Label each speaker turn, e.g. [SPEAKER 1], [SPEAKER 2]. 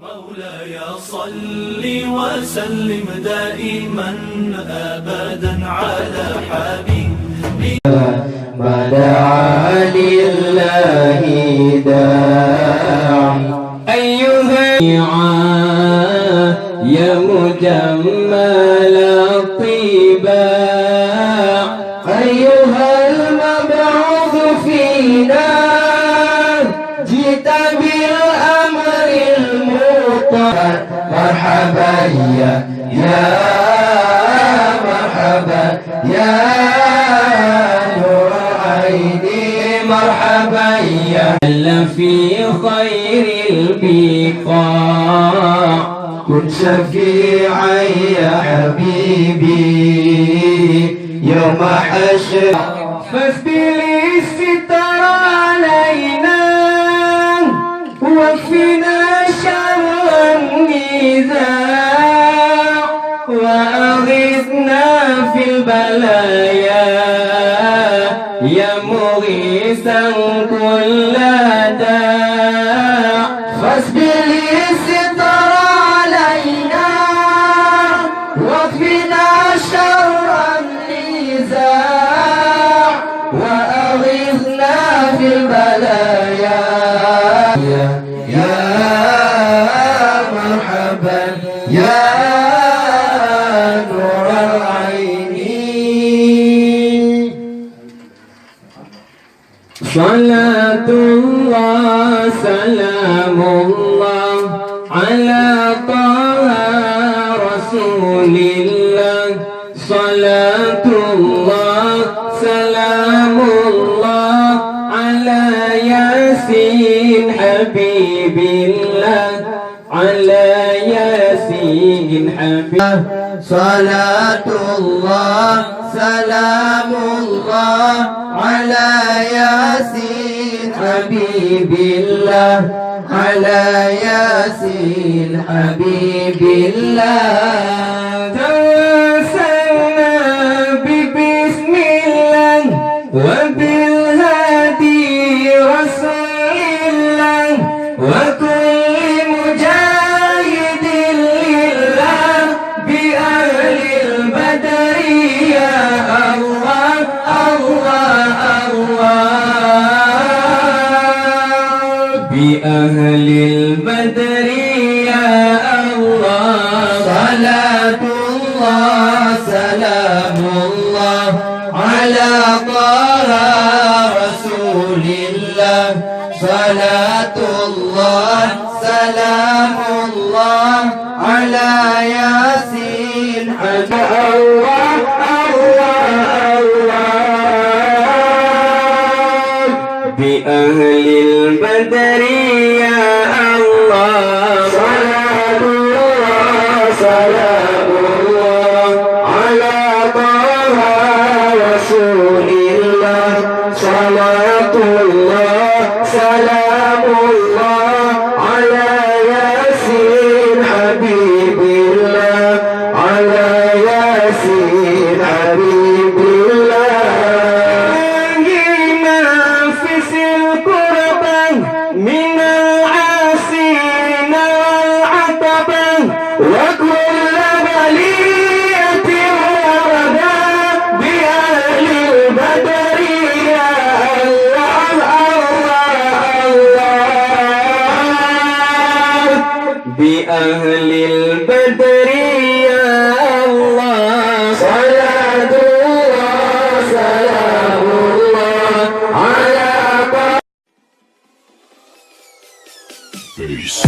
[SPEAKER 1] مولاي صل وسلم دائما أبدا على حبيبك
[SPEAKER 2] ما دعا لله داعي أيها يا مجمل الطباع أيها المبعوث فينا جئت بالأمر المطاع مرحبا يا مرحبا يا مرحبا يا في خير البقاع كن شفيعا يا حبيبي يوم حشر فاسبل الستر علينا واكفنا شر النزاع وأغثنا في البلايا يا مغيثا كل داع فاسبل الستر علينا واكفنا شر النزاع وأغثنا في البلايا يا مرحبا يا نور العين صلاة الله سلام الله على طه رسول الله صلاة الله سلام الله على ياسين حبيب الله على ياسين حبيب صلاة الله سلام الله على ياسين حبيب الله على ياسين حبيب الله توسلنا ببسم الله وبالهادي رسول الله وكل مجاهد لله بأهل البدر يا الله الله الله بأهل البدر يا الله صلاة الله سلام الله على طه رسول الله صلاة الله سلام الله على ياسين حبيب الله بأهل البدر يا الله صلاة الله سلام الله على طه رسول الله صلاة الله سلام الله على ياسين حبيب الله على ياسين حبيب الله من العاسين والعتبة وكل بلية وردا بأهل البدر يا الله الله بأهل البدر يا الله صلاة الله سلام الله على
[SPEAKER 1] Peace.